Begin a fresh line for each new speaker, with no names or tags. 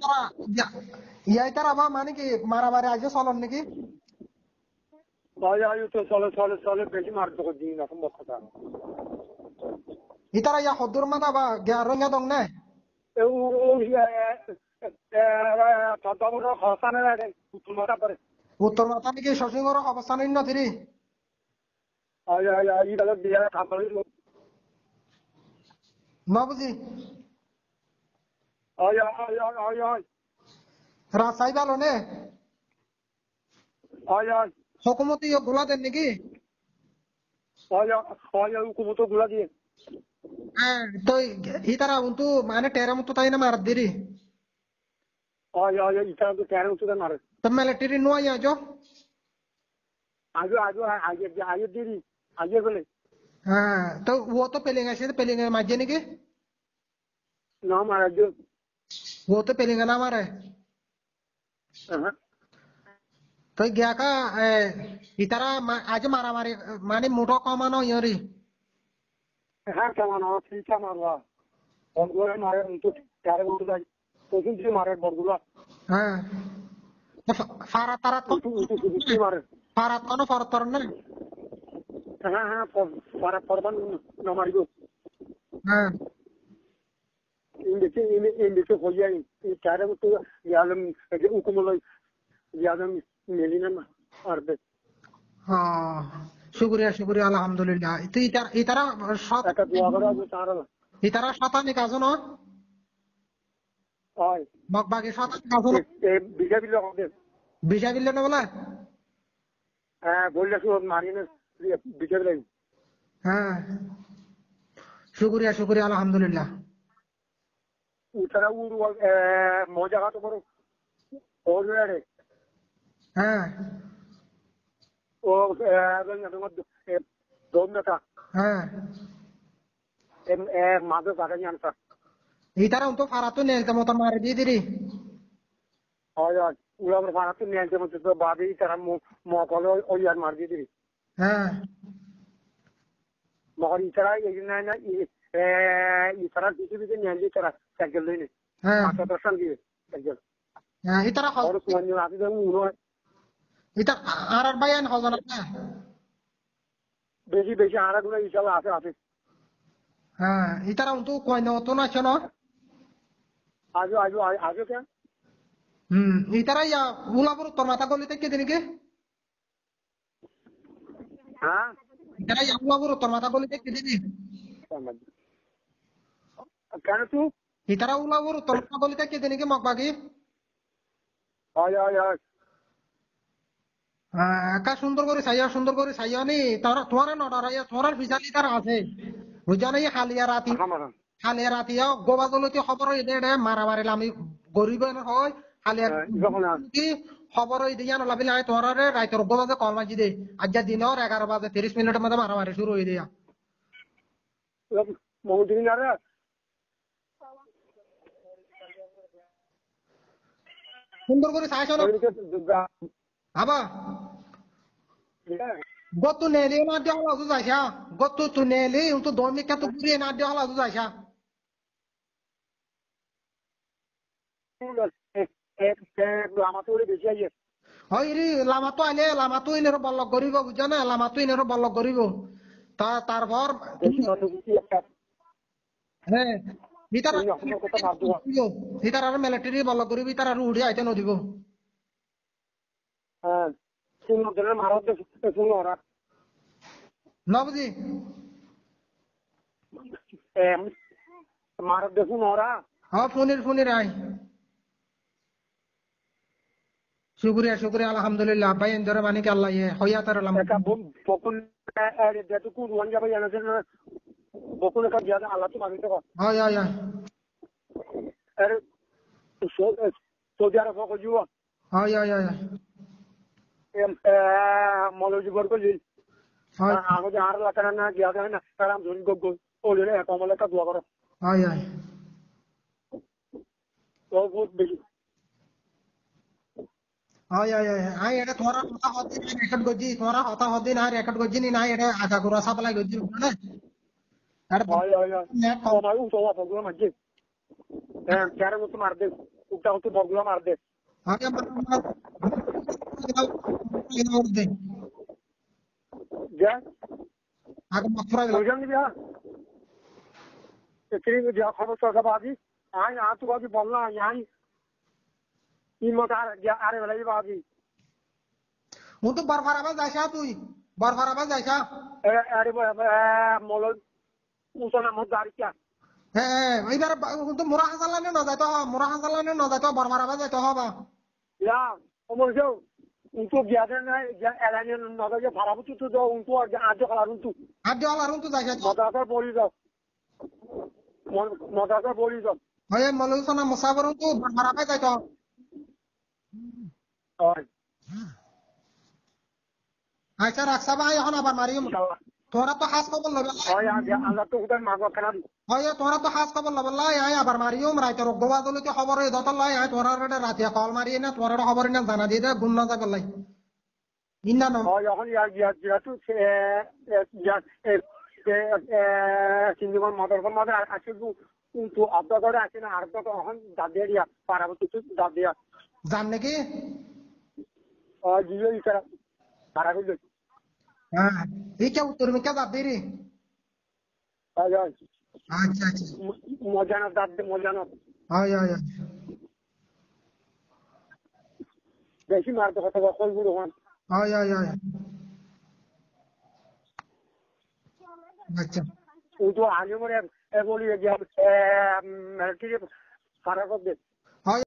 তারা ইয়াই তারা বা মানে কি মারামারি আজকে চলন নাকি
তো চলে বেশি মারতে দিন এখন কথা
ইতারা ইয়া হদ্দুর মাথা বা রঙা দং না উত্তর মাথা নাকি শশীগড় অবস্থান নথিরি ন বুঝি রাজশাহী ভালো নে হকুমতি গোলা দেন নাকি
গুলা দিয়ে
হ্যাঁ তো ইতারা কিন্তু মানে টেরা মতো তাই না মার দিরি
ইটা তো কেন উঠে মারে
তো মিলিটারি নোয়াই আজ
আগে দিদি আগে বলে
হ্যাঁ তো ও তো পেলিং আছে পেলিং মাঝে নাকি
না মারা
ও তো পেলিং না মারে তো গিয়া কা ইতারা আজ মারামারি মানে মুঠো কমানো ইয়রি
হ্যাঁ কেমন ফিটা মারবা বড়গুলো মারে তো চারে বলতে যাই তখন যে মারে বড়গুলো
হ্যাঁ ফারা তারা তো
মারে
ফারাত কোনো ফরত পর না
হ্যাঁ পরবান না মারিব
হ্যাঁ
ইন্ডিকে হইয়া চারে তো ইয়ালম উকুমলই ইয়ালম মেলিনা আরবে
হ্যাঁ শুকরিয়া আলহামদুলিল্লাহ তো ইতারা সব
একটা দোয়া করা তারা
ইতারা শতানি কাজ না
হয়
বাকি শতানি কাজ না
বিজা বিল হবে
বিজা বিল না বলে
হ্যাঁ বললে তো মারিনে বিজা বিল
হ্যাঁ শুকরিয়া আলহামদুলিল্লাহ
উতারা উড় মজা তো বড় ওরে
হ্যাঁ
ও দোমটা
হ্যাঁ
মাঝে টাকা নিয়ে আনতা
ইতারা তো ফারাত নেই তো মত মারি দিয়ে দিরি
হয় উড়াবার ভাড়া তো নিয়ে মধ্যে তো বাদে তারা মকল ওই আর মার দিয়ে দিবি
হ্যাঁ
মকর ইতারা এই না ইতারা পৃথিবীতে নিয়ে দিয়ে তারা সাইকেল লইনে
হ্যাঁ
5-10 দিয়ে সাইকেল
হ্যাঁ ইতারা
আর কোন দিন রাতে যাবো উনো
ইতা আর বায়ান হজন না
বেশি আরাগুলো ইনশাআল্লাহ আছে
হ্যাঁ ইতারা তো কই না তো না শোনো
আজও কেন
ইতারা ইয়া উলাপুর তোর মাথা গলিতে কে দিনকে
হ্যাঁ
ইতারা ইয়া উলাপুর তোর মাথা গলিতে কে দিনি
কেন তুই
ইতারা উলাপুর তোর মাথা গলিতে কে দিনকে মকবাগি
হয়
একা সুন্দর করে সাইয়া নি তোমার নডারাইয়া তোমার বিচালি তার আছে বুঝা নাই হালিয়া রাতি গোবা দলতি খবর দে মারামারি আমি গরিব হয় হালিয়া কি খবর দিয়া নলাবিল আয় তোমার রাইতর গোবাতে কল মাঝি দে আজ দিনের 11 বাজে 30 মিনিটের মধ্যে মারামারি শুরু হয়ে দিয়া
বহুদিন আরে
সুন্দর করে সাইছো না আবা গতু নেলি না দিয়া হলা তো যাইছা গতু তু নেলি তো দমি কা তো পুরি না দিয়া হলা তো যাইছা হয় রে লামাতো আইলে বল্লক করিব বুঝা না লামাতো ইনেরো বল্লক করিব তারপর হ্যাঁ ভিতার আর মিলিটারি বল্লক করিবি তার আর উড়ে আইতে নদিব না বুঝি
মারত দেখুন ওরা
হ্যাঁ ফোনের আই শুক্রিয়া আলহামদুলিল্লাহ ভাই এন্দরে মানে কি আল্লাহ হইয়া তার
বকুল যেটুকু রুয়ান যাবে জানাছেন বকুল একটা জিয়াদা আল্লাহ তো মানিতে
হয়
আরে সৌদি আরব को जुआ
হয়
মৌলজীবর को जी আমাদের আর লাগানা না জিয়াদা না কারণ ধরি গো ওলে কমলে কা দোয়া করো
হয়
তো বহুত বেশি
আই এটা তোমার কথা হদি না রেকর্ড গজি তোমার কথা হদি না রেকর্ড গজি না এটা আগা গুরা সাপ্লাই গজি না আরে
হয় নেট কমাই তো ওয়া পগো মাঝে চার মত মার দে উঠটা হচ্ছে বগুলা মার দে
আগে দে
যে
আগে মাফরা দিলাম
বুঝলাম নিবি হ্যাঁ এখানে যা খবর তো বাজি আই আ তো বাজি বললা আই ইমত আরে বেলাই বাজি
ও তো বরফারাবা যাইছা তুই বরফারাবা যাইছা
আরে মল উসনা মত দাঁড়িয়ে
হ্যাঁ এইবার তো মোরা হাসালানে ন যাইতো মোরা হাসালানে ন যাইতো বরফারাবা যাইতো হবা
ya omor jo untuk biasa na elani nada je bhara butu to untuk ajo kala runtu
আর দেওয়াল আর তো যাইছা তো
madasa boli jo
হয় মলুসনা মুসাফর তো বরফারাবা যাইতো
হয়
আচ্ছা রাখছা ভাই এখন আবার মারিম তোরা তো হাস খবর লবে
হয় আল্লাহ তো উঠান মাগো কেন
হয় তোরা তো হাস খবর লবে লাই আই আবার মারিম রাইতে রগবা দলতে খবর হই দত লাই আই তোরা রে রাতে কল মারি না তোরা খবর না জানা দিয়ে দে গুণ না যাবে লাই ইন্না ন
হয় এখন ya tu sindiman motor mother আছে কিন্তু আদা করে আছে না আর তো এখন দাদিয়া দিয়া পারা বুতু দাদিয়া
জান নাকি
জিও ইসারা পারা বুতু
হ্যাঁ এই কে উত্তর মে কে যাবে রে
হয়
আচ্ছা আচ্ছা
মজানো দাদি মজানো
হয় হয়
বেশি মারতে কথা কল গুলো হন
হয় হয় হয় আচ্ছা
তো আগে মরে বলি যে মিলিটারি পারা করবে
হয়